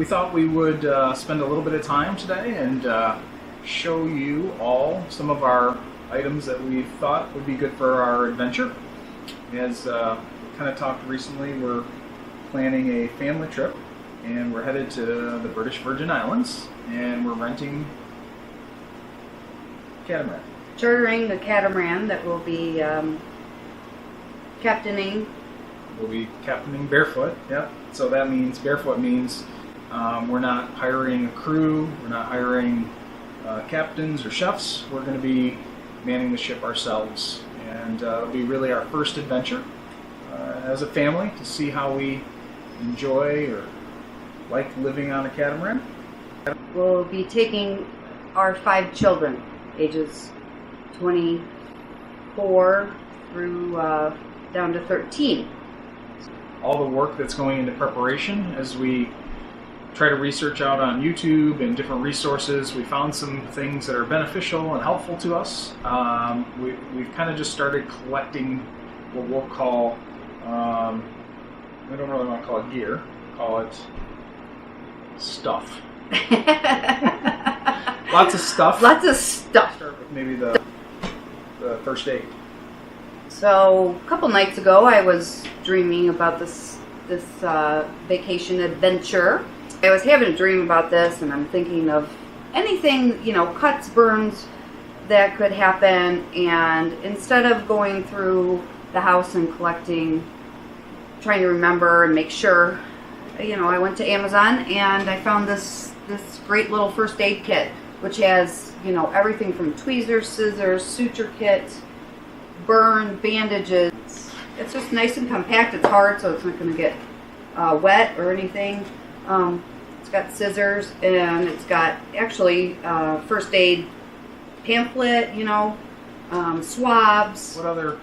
we thought we would spend a little bit of time today and show you all some of our items that we thought would be good for our adventure. As kind of talked recently, we're planning a family trip and we're headed to the British Virgin Islands and we're renting a catamaran. Chartering a catamaran that will be captaining. We'll be captaining barefoot, yep. So that means, barefoot means we're not hiring a crew, we're not hiring captains or chefs. We're going to be manning the ship ourselves. And it'll be really our first adventure as a family to see how we enjoy or like living on a catamaran. We'll be taking our 5 children, ages 24 through down to 13. All the work that's going into preparation as we try to research out on YouTube and different resources. We found some things that are beneficial and helpful to us. We've kind of just started collecting what we'll call, we don't really want to call it gear, call it stuff. Lots of stuff. Lots of stuff. Start with maybe the first aid. So a couple nights ago, I was dreaming about this vacation adventure. I was having a dream about this, and I'm thinking of anything, cuts, burns that could happen. And instead of going through the house and collecting, trying to remember and make sure, I went to Amazon and I found this great little first aid kit, which has, everything from tweezers, scissors, suture kit, burn, bandages. It's just nice and compact. It's hard, so it's not going to get wet or anything. It's got scissors, and it's got actually first aid pamphlet, swabs. What other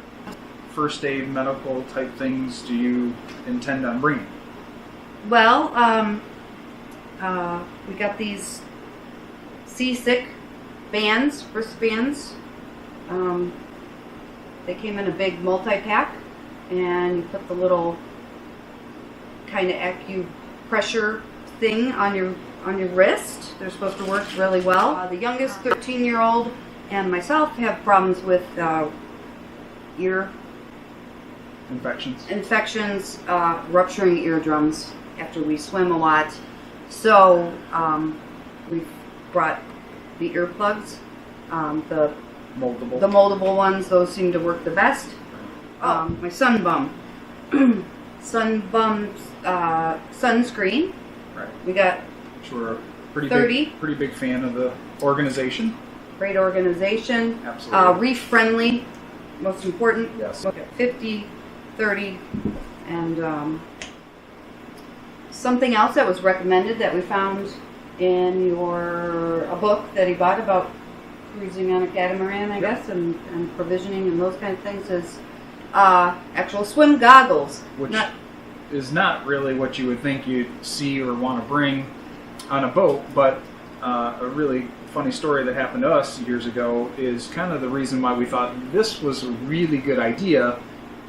first aid medical type things do you intend on bringing? Well, we got these seasick bands, wristbands. They came in a big multi-pack, and you put the little kind of acupressure thing on your wrist. They're supposed to work really well. The youngest 13-year-old and myself have problems with ear infections, rupturing eardrums after we swim a lot. So we've brought the earplugs, the moldable ones. Those seem to work the best. My sunbum sunscreen. Right. We got We're a pretty big fan of the organization. Great organization. Absolutely. Reef friendly, most important. Yes. 50, 30, and something else that was recommended that we found in a book that he bought about cruising on a catamaran, I guess, and provisioning and those kind of things is actual swim goggles. Which is not really what you would think you'd see or want to bring on a boat, but a really funny story that happened to us years ago is kind of the reason why we thought this was a really good idea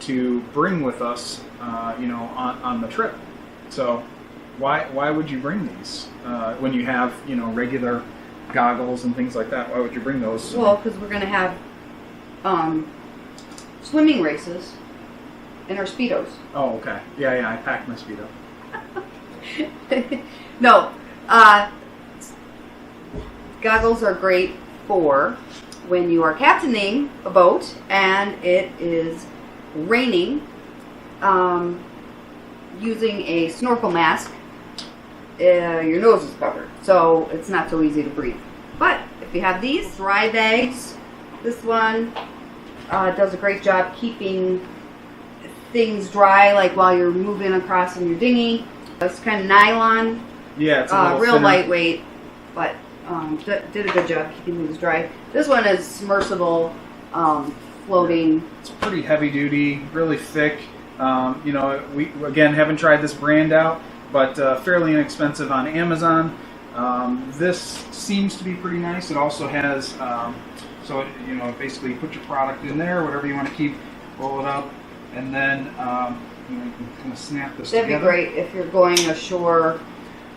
to bring with us, on the trip. So why would you bring these when you have, regular goggles and things like that? Why would you bring those? Well, because we're going to have swimming races in our Speedos. Oh, okay. Yeah, I packed my Speedo. No. Goggles are great for when you are captaining a boat and it is raining. Using a snorkel mask, your nose is covered, so it's not so easy to breathe. But if you have these dry bags, this one does a great job keeping things dry, like while you're moving across in your dinghy. It's kind of nylon. Yeah, it's a little real thinner. lightweight, but did a good job keeping things dry. This one is submersible, floating. It's pretty heavy duty, really thick. We again haven't tried this brand out, but fairly inexpensive on Amazon. This seems to be pretty nice. It also has, basically put your product in there, whatever you want to keep, roll it up, and then you can kind of snap this That'd together. be great if you're going ashore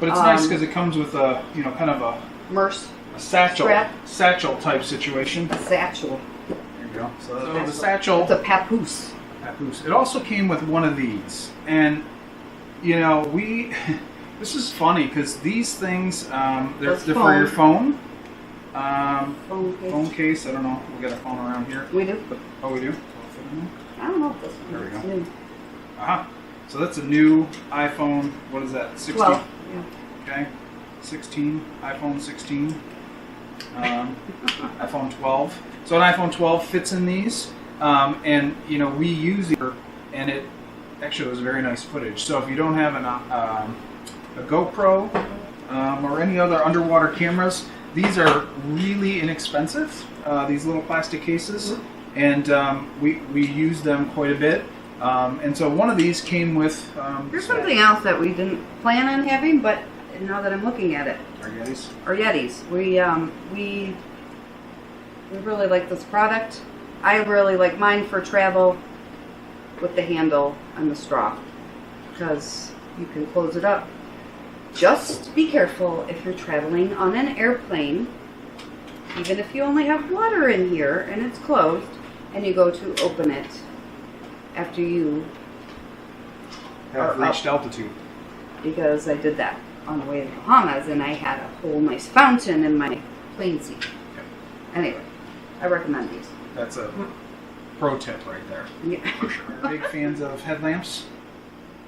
But it's nice because it comes with a, kind of a satchel strap. satchel type situation. A satchel. There you go. So the satchel. It's a papoose. Papoose. It also came with one of these, and this is funny because these things they're for your phone. Phone case. I don't know. We got a phone around here. We do. Oh, we do. I don't know if this one There we is go. new. So that's a new iPhone. What is that? 16. 12. Yeah. Okay. 16. iPhone 16. iPhone 12. So an iPhone 12 fits in these, and we use it, and it actually was very nice footage. So if you don't have a GoPro or any other underwater cameras, these are really inexpensive. These little plastic cases, and we use them quite a bit. And so one of these came with. Here's something else that we didn't plan on having, but now that I'm looking at it, our Yetis. We really like this product. I really like mine for travel with the handle and the straw because you can close it up. Just be careful if you're traveling on an airplane, even if you only have water in here and it's closed, and you go to open it after you have reached altitude. Because I did that on the way to the Bahamas, and I had a whole nice fountain in my plane seat. Okay. Anyway, I recommend these. That's a pro tip right there. Yeah. For sure. We're big fans of headlamps,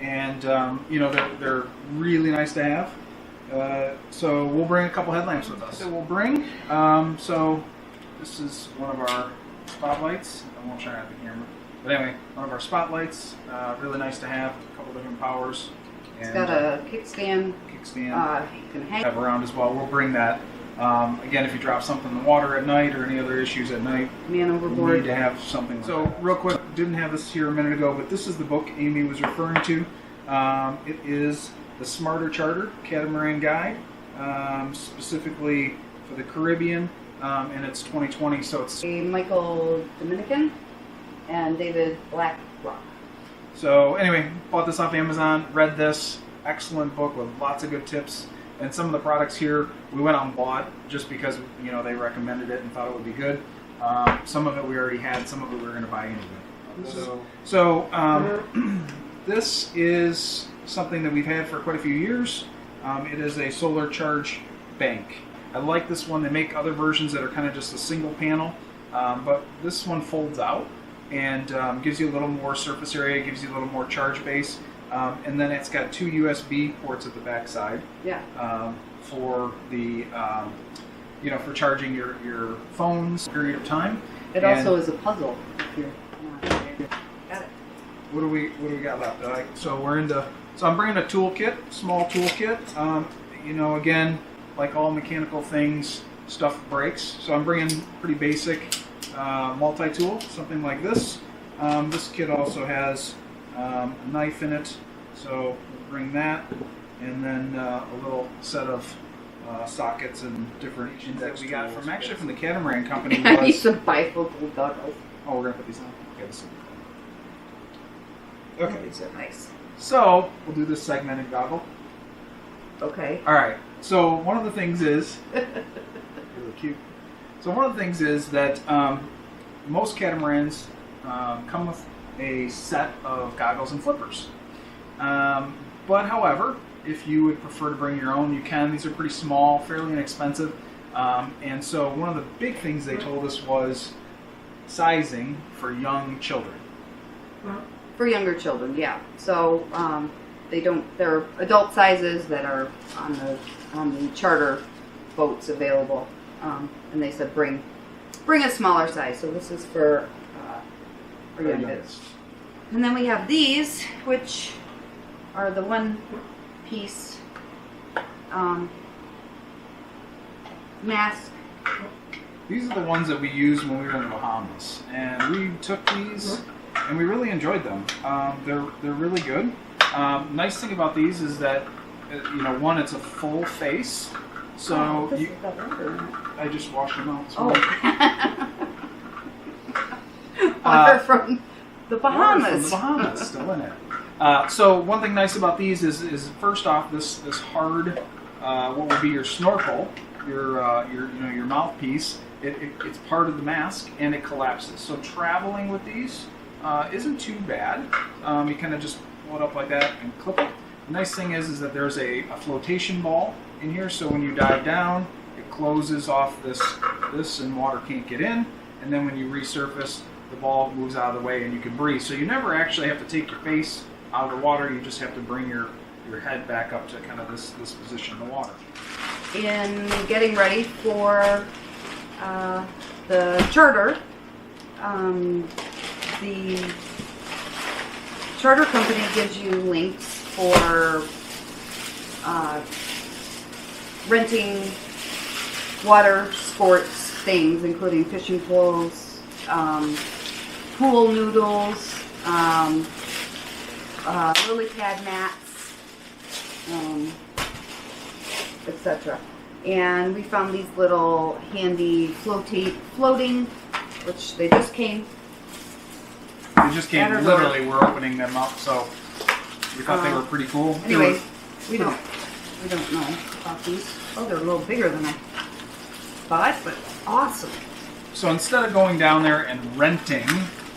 and they're really nice to have. So we'll bring a couple headlamps with us. So we'll bring. So this is one of our spotlights. I won't shine at the camera. But anyway, one of our spotlights, really nice to have, a couple different powers. And, It's got a kickstand. You can hang. have around as well. We'll bring that. Again, if you drop something in the water at night or any other issues at night, Man we overboard. need to have something like that. Real quick, didn't have this here a minute ago, but this is the book Amy was referring to. It is the Smarter Charter Catamaran Guide, specifically for the Caribbean, and it's 2020, so it's... Michael Dominican and David Blackrock. So anyway, bought this off Amazon, read this, excellent book with lots of good tips. And some of the products here we went out and bought just because they recommended it and thought it would be good. Some of it we already had, some of it we were going to buy anyway. So this is something that we've had for quite a few years. It is a solar charge bank. I like this one. They make other versions that are kind of just a single panel, but this one folds out and gives you a little more surface area, gives you a little more charge base. And then it's got 2 USB ports at the back side. Yeah. For the, for charging your phones period of time. It also is a puzzle. Here. Got it. What do we got left? So we're into. So I'm bringing a toolkit, small toolkit. Again, like all mechanical things, stuff breaks. So I'm bringing pretty basic multi-tool, something like this. This kit also has a knife in it, so we'll bring that, and then a little set of sockets and different that we got from the Catamaran company. I need some bifocal goggles. Oh, we're gonna put these on. Okay, These are nice. so we'll do this segmented goggle. Okay. All right. So one of the things is really cute. So one of the things is that most catamarans come with a set of goggles and flippers. But however, if you would prefer to bring your own, you can. These are pretty small, fairly inexpensive. And so one of the big things they told us was sizing for young children. For younger children, yeah. So they're adult sizes that are on the charter boats available. And they said bring a smaller size. So this is for our youngest. And then we have these, which are the one-piece mask. These are the ones that we used when we were in the Bahamas, and we took these and we really enjoyed them. They're really good. Nice thing about these is that one, it's a full face, so I just washed them out. So water from the Bahamas. Water from the Bahamas, still in it. So one thing nice about these is first off, this hard, what would be your snorkel, your mouthpiece. It's part of the mask and it collapses. So traveling with these isn't too bad. You kind of just pull it up like that and clip it. The nice thing is that there's a flotation ball in here, so when you dive down, it closes off this and water can't get in. And then when you resurface, the ball moves out of the way and you can breathe. So you never actually have to take your face out of the water. You just have to bring your head back up to kind of this position in the water. In getting ready for the charter, the charter company gives you links for renting water sports things, including fishing poles, pool noodles, lily pad mats, etc. And we found these little handy floating, which they just came. They just came, literally, we're opening them up, so we thought they were pretty cool. Anyway, we don't know about these. Oh, they're a little bigger than I thought, but awesome. So instead of going down there and renting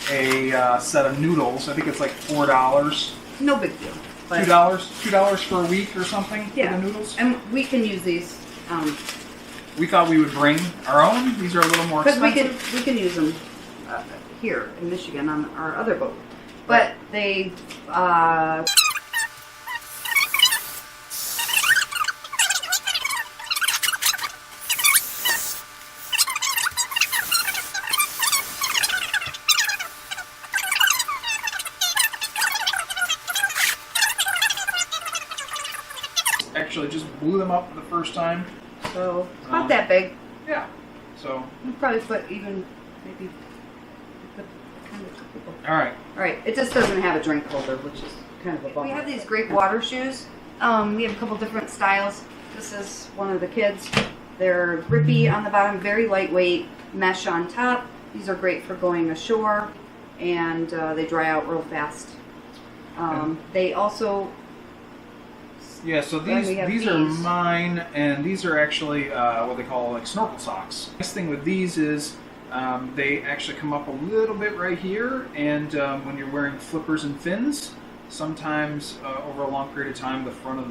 a set of noodles, I think it's like $4. No big deal. But $2 for a week or something for the noodles. And we can use these. We thought we would bring our own. These are a little more expensive. Because we can use them here in Michigan on our other boat. But they actually just blew them up the first time. So it's not that big. Yeah. So we'll probably put even maybe kind of people. All right. It just doesn't have a drink holder, which is kind of a bummer. We have these great water shoes. We have a couple different styles. This is one of the kids. They're grippy on the bottom, very lightweight, mesh on top. These are great for going ashore, and they dry out real fast. They also so these are mine, and these are actually what they call like snorkel socks. Nice thing with these is they actually come up a little bit right here, and when you're wearing flippers and fins, sometimes over a long period of time, the front of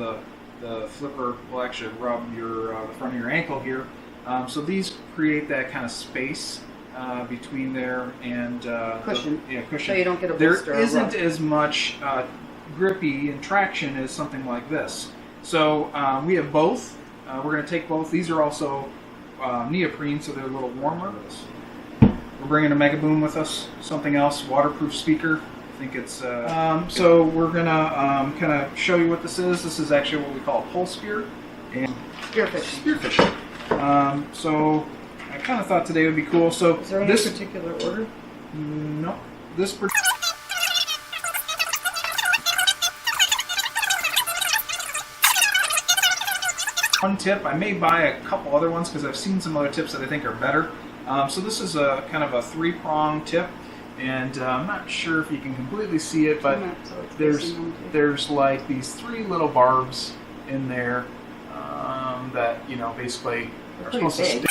the flipper will actually rub the front of your ankle here. So these create that kind of space between there and cushion. Cushion. So you don't get a blister. There isn't as much grippy and traction as something like this. So we have both. We're going to take both. These are also neoprene, so they're a little warmer. We're bringing a Mega Boom with us. Something else, waterproof speaker. I think it's. So we're going to kind of show you what this is. This is actually what we call a pole spear. And spearfishing. So I kind of thought today would be cool. So is there any particular order? No. This one tip. I may buy a couple other ones because I've seen some other tips that I think are better. So this is a kind of a 3-prong tip, and I'm not sure if you can completely see it, but there's like these 3 little barbs in there that basically are supposed to stick.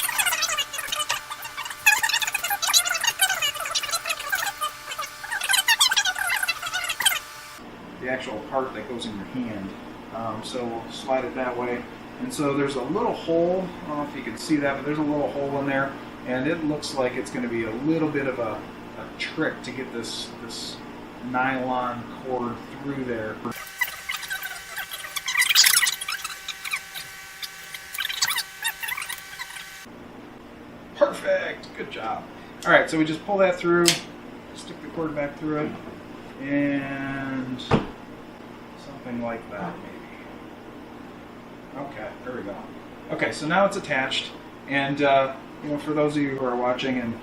The actual part that goes in your hand. So we'll slide it that way. And so there's a little hole, I don't know if you can see that, but there's a little hole in there, and it looks like it's going to be a little bit of a trick to get this nylon cord through there. Perfect! Good job. Alright, so we just pull that through, stick the cord back through it, and something like that maybe. Okay, there we go. Okay, so now it's attached, and for those of you who are watching and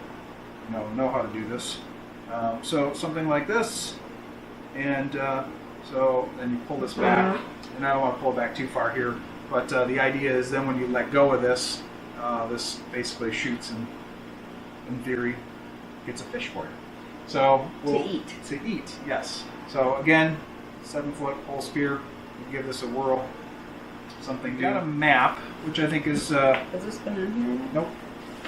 know how to do this, so something like this, and so then you pull this back, and I don't want to pull it back too far here, but the idea is then when you let go of this, this basically shoots and, in theory, gets a fish for you. So to eat. To eat, yes. So again, 7-foot pole spear. We'll give this a whirl. Something. Got a map, which I think is. Has this been in here yet? Nope.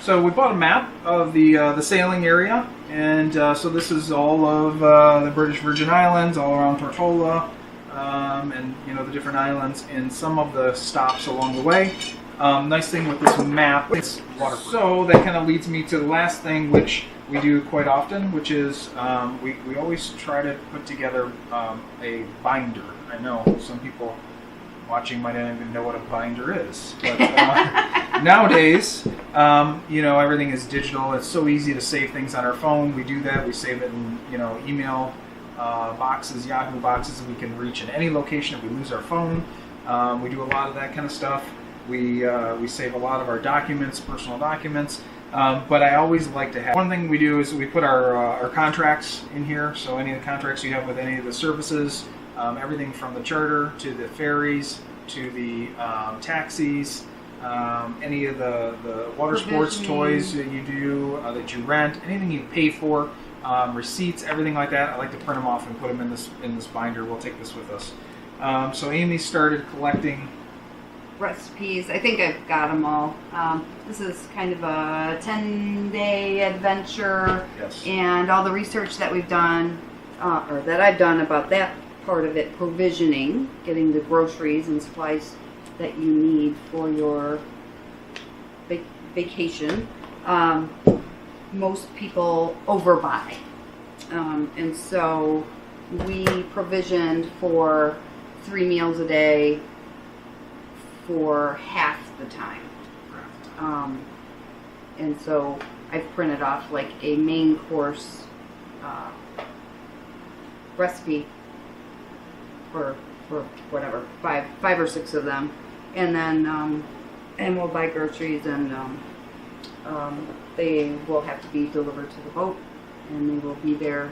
So we bought a map of the sailing area, and so this is all of the British Virgin Islands, all around Tortola, and the different islands, and some of the stops along the way. Nice thing with this map, it's waterproof. So that kind of leads me to the last thing, which we do quite often, which is we always try to put together a binder. I know some people watching might not even know what a binder is, but nowadays, everything is digital. It's so easy to save things on our phone. We do that. We save it in email boxes, Yahoo boxes, that we can reach in any location if we lose our phone. We do a lot of that kind of stuff. We save a lot of our documents, personal documents. But I always like to have, one thing we do is we put our contracts in here. So any of the contracts you have with any of the services, everything from the charter to the ferries to the taxis, any of the water sports toys that you do, that you rent, anything you pay for, receipts, everything like that. I like to print them off and put them in this binder. We'll take this with us. So Amy started collecting recipes. I think I've got them all. This is kind of a 10-day adventure. Yes. And all the research that we've done, or that I've done about that part of it, provisioning, getting the groceries and supplies that you need for your vacation. Most people overbuy. And so we provisioned for 3 meals a day for half the time. And so I've printed off like a main course recipe for whatever, five or six of them, and then and we'll buy groceries, and they will have to be delivered to the boat, and they will be there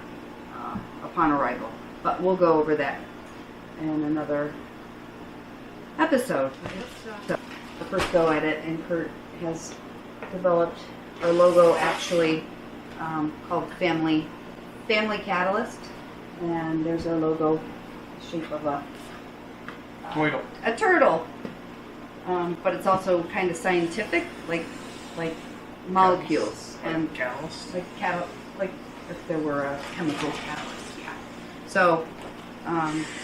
upon arrival. But we'll go over that in another episode. So the first go at it, and Kurt has developed our logo, actually called Family Catalyst, and there's our logo, shape of a turtle, but it's also kind of scientific, like molecules and catalyst, like if there were a chemical catalyst. Yeah. So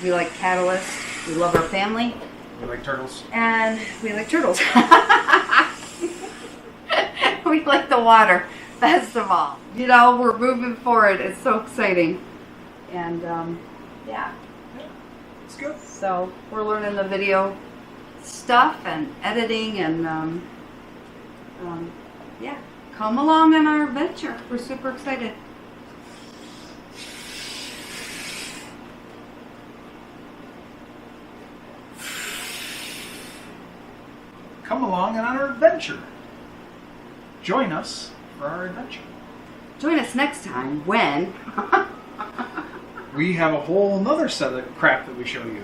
we like catalyst. We love our family. We like turtles. And we like turtles. We like the water, best of all. We're moving forward. It's so exciting. And yeah. It's good. So we're learning the video stuff and editing, and yeah. Come along on our adventure. We're super excited. Come along on our adventure. Join us for our adventure. Join us next time when we have a whole nother set of crap that we show you.